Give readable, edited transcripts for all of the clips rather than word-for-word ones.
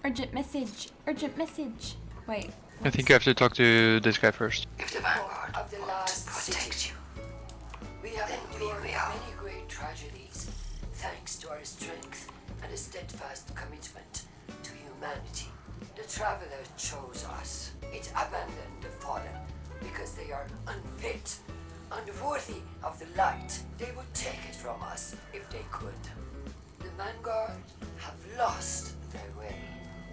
Urgent message. Urgent message. Wait. I think you have to talk to this guy first. If the vanguard of the last protects you, we have endured many great tragedies, thanks to our strength and a steadfast commitment to humanity. The Traveler chose us. It abandoned the fallen because they are unfit, unworthy of the light. They would take it from us if they could. The vanguard have lost their way.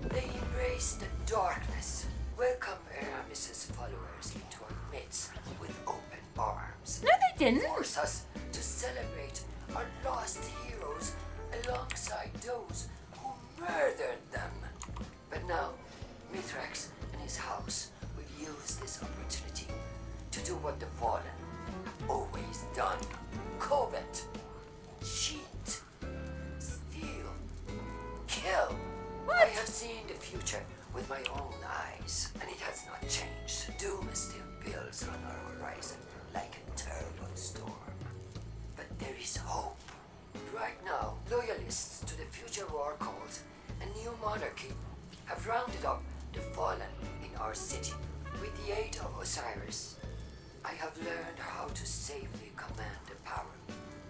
They embrace the darkness. Welcome Aramis's followers into our midst with open arms. No, they didn't. Force us to celebrate our lost heroes alongside those who murdered them. But now, Mithrax and his house will use this opportunity to do what the fallen have always done. Covet, cheat, steal, kill. I have seen the future with my own eyes, and it has not changed. Doom still builds on our horizon like a terrible storm. But there is hope. Right now, loyalists to the future war cause and new monarchy have rounded up the fallen in our city. With the aid of Osiris, I have learned how to safely command the power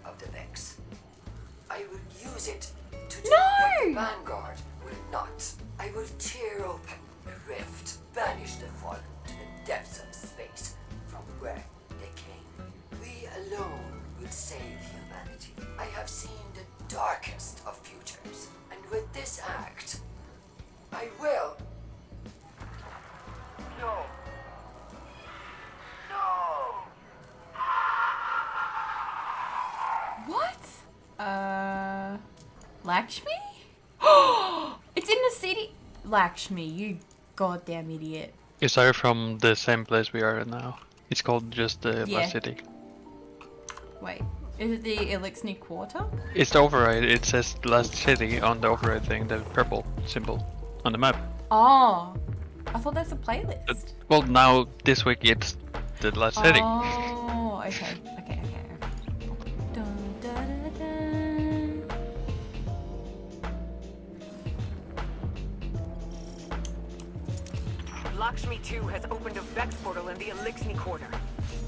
of the Vex. I will use it to do what the Vanguard will not. I will tear open the rift, banish the fallen to the depths of space from where they came. We alone will save humanity. I have seen the darkest of futures, and with this act, I will. No. No! What? Lakshmi? It's in the city. Lakshmi, you goddamn idiot. Is I from the same place we are in now? It's called just the Yeah. last city. Wait, is it the Elixir Quarter? It's the override. It says last city on the override thing, the purple symbol on the map. Oh, I thought that's a playlist. Well, now this week it's the last city. Oh, okay. Dun, dun, dun, dun. Lakshmi 2 has opened a Vex portal in the Elixir Quarter.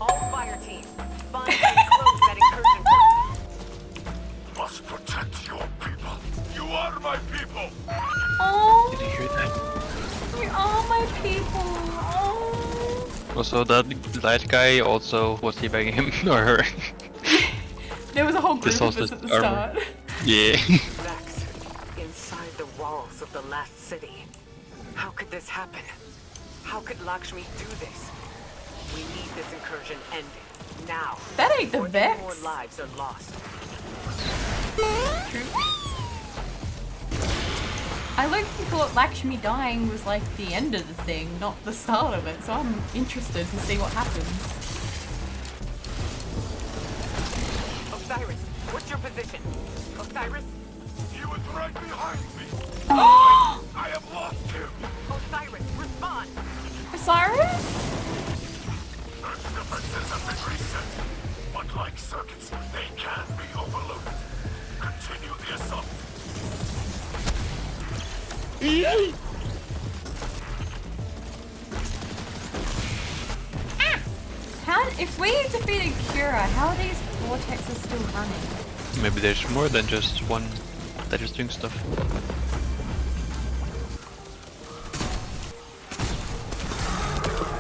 All fire teams, find and close that incursion point. Must protect your people. You are my people. Oh, Did you hear that? you're all my people. Oh. Also, that light guy also was teabagging him or her. There was a whole group This of also us at the armor. start. Yeah. Vex, inside the walls of the last city. How could this happen? How could Lakshmi do this? We need this incursion ended, now. That ain't the or Vex. more lives are lost. I looked and thought Lakshmi dying was like the end of the thing, not the start of it, so I'm interested to see what happens. Osiris, what's your position? Osiris? He was right behind me. I have lost him. Osiris, respond! Osiris? Earth's defenses have been reset. But like circuits, they can be overloaded. Continue the assault. How, if we defeated Kira, how are these vortexes still running? Maybe there's more than just one that is doing stuff.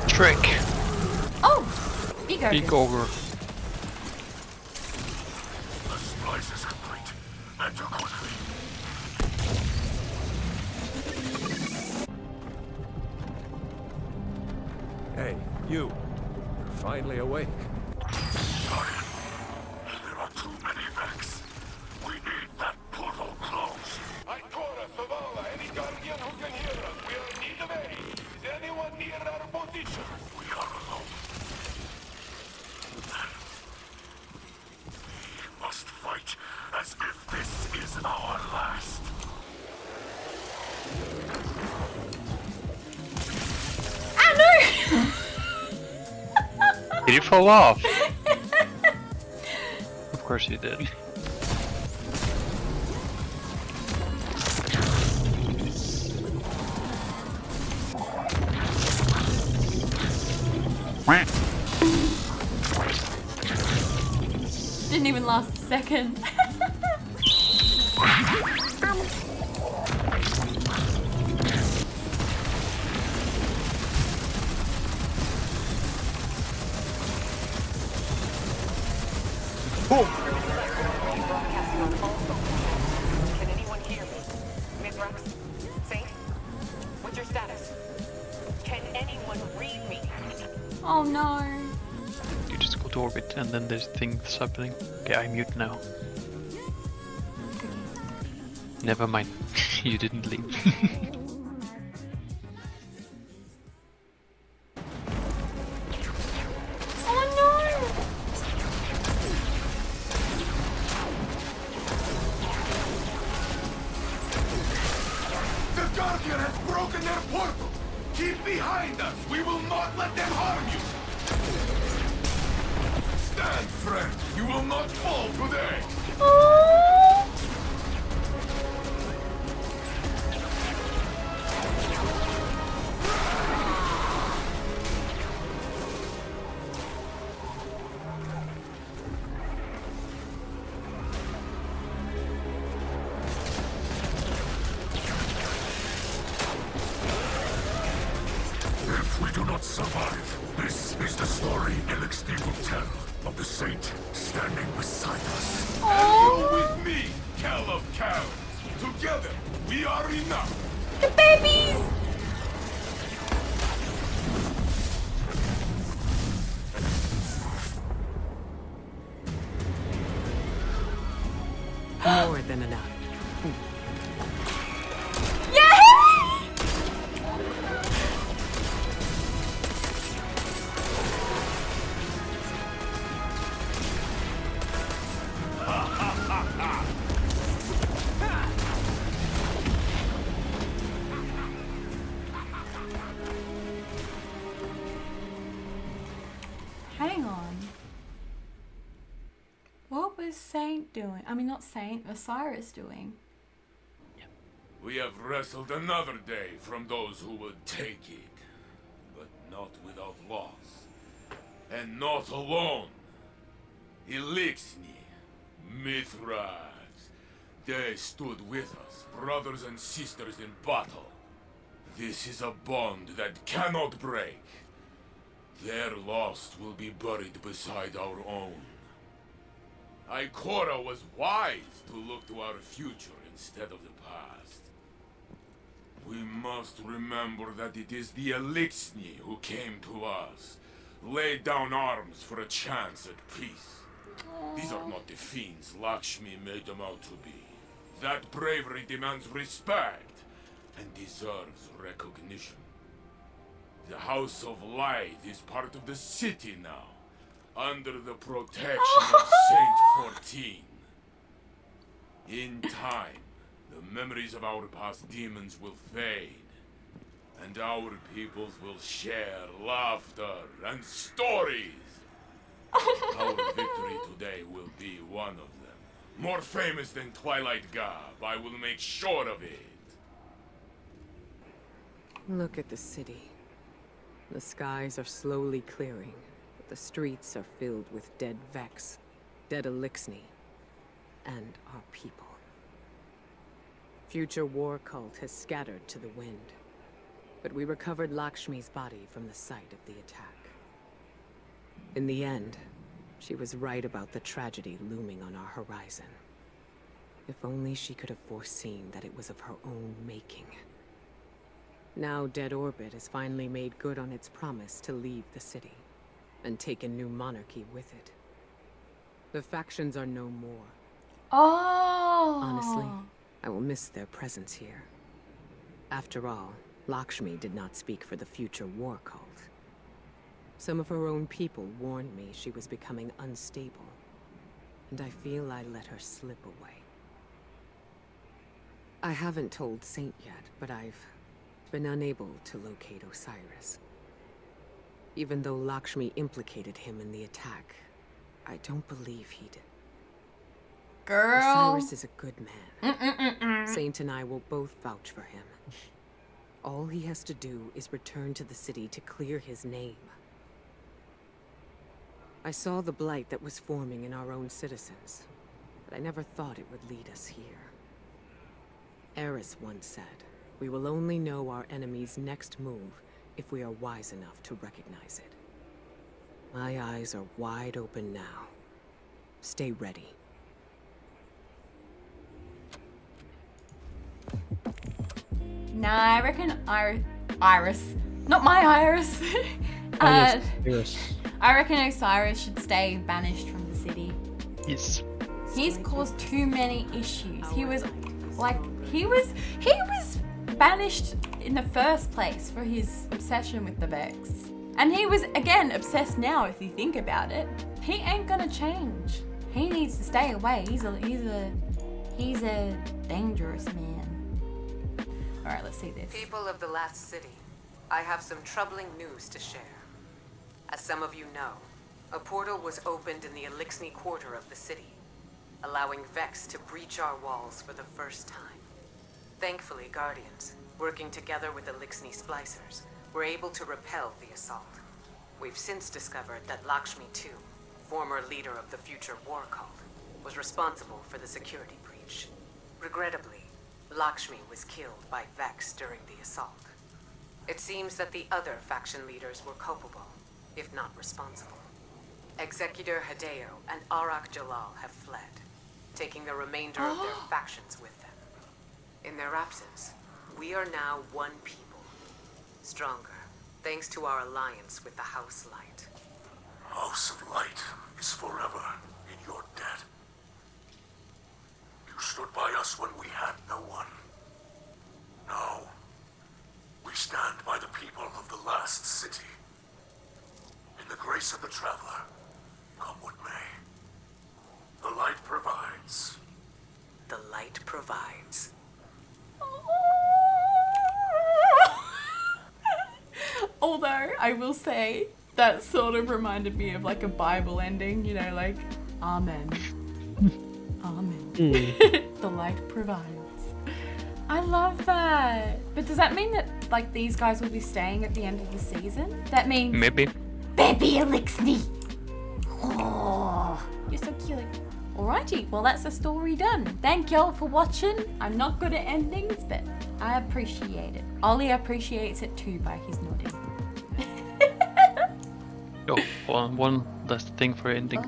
Trick! Oh! Big ogre. Peek over. The splice is complete. Enter quickly. Hey, you. You're finally awake. Sorry. There are too many Vex. We need that portal closed. I chorus of Allah, any guardian who can hear us. We are in need of aid. Is anyone near our position? We are alone. We must fight as if this is our last. Ah, no! Did you fall off? Of course you did. Didn't even last a second. Broadcasting on all phones. Can anyone hear me? Mithrax? Saint? What's your status? Can anyone read me? Oh no. You just go to orbit and then there's things happening. Okay, I mute now. Never mind. You didn't leave. The Guardian has broken their portal! Keep behind us! We will not let them harm you! Stand, friend! You will not fall today! If we do not survive, this is the story Elixir will tell of the saint standing beside us. And you with me, Kel of Cows. Together, we are enough. The babies! More than enough. Hang on. What was Saint doing? I mean, not Saint, Osiris doing. We have wrestled another day from those who would take it, but not without loss. And not alone. Elixir, Mithrax, they stood with us, brothers and sisters in battle. This is a bond that cannot break. Their loss will be buried beside our own. Ikora was wise to look to our future instead of the past. We must remember that it is the Elixir who came to us, laid down arms for a chance at peace. These are not the fiends Lakshmi made them out to be. That bravery demands respect and deserves recognition. The House of Light is part of the city now, under the protection of Saint 14. In time, the memories of our past demons will fade, and our peoples will share laughter and stories. Our victory today will be one of them. More famous than Twilight Gab, I will make sure of it. Look at the city. The skies are slowly clearing, but the streets are filled with dead Vex, dead Elixir, and our people. Future war cult has scattered to the wind, but we recovered Lakshmi's body from the site of the attack. In the end, she was right about the tragedy looming on our horizon. If only she could have foreseen that it was of her own making. Now Dead Orbit has finally made good on its promise to leave the city, and take a new monarchy with it. The factions are no more. Oh. Honestly, I will miss their presence here. After all, Lakshmi did not speak for the future war cult. Some of her own people warned me she was becoming unstable, and I feel I let her slip away. I haven't told Saint yet, but I've been unable to locate Osiris. Even though Lakshmi implicated him in the attack, I don't believe he'd... Girl. Osiris is a good man. Saint and I will both vouch for him. All he has to do is return to the city to clear his name. I saw the blight that was forming in our own citizens, but I never thought it would lead us here. Eris once said, we will only know our enemy's next move if we are wise enough to recognize it. My eyes are wide open now. Stay ready. Nah, I reckon Iris. Not my Iris. Yes. I reckon Osiris should stay banished from the city. Yes. He's caused too many issues. He was banished in the first place for his obsession with the Vex. And he was again obsessed now if you think about it. He ain't gonna change. He needs to stay away. He's a dangerous man. Alright, let's see this. People of the last city, I have some troubling news to share. As some of you know, a portal was opened in the Lakshmi quarter of the city, allowing Vex to breach our walls for the first time. Thankfully, Guardians, working together with the Lakshmi Splicers, were able to repel the assault. We've since discovered that Lakshmi too, former leader of the future war cult, was responsible for the security breach. Regrettably, Lakshmi was killed by Vex during the assault. It seems that the other faction leaders were culpable, if not responsible. Executor Hideo and Arak Jalal have fled, taking the remainder of their factions with them. In their absence, we are now one people, stronger, thanks to our alliance with the House Light. House of Light is forever in your debt. You stood by us when we had no one. Now, we stand by the people of the last city. In the grace of the Traveler, come what may. The light provides. The light provides. Although, I will say, that sort of reminded me of like a Bible ending, you know, like, Amen. Amen. The light provides. I love that. But does that mean that, like, these guys will be staying at the end of the season? That means... Maybe. Baby Elixni! Oh, you're so cute. Alrighty, well that's the story done. Thank y'all for watching. I'm not good at endings, but I appreciate it. Ollie appreciates it too by his nodding. Oh, one last thing for ending.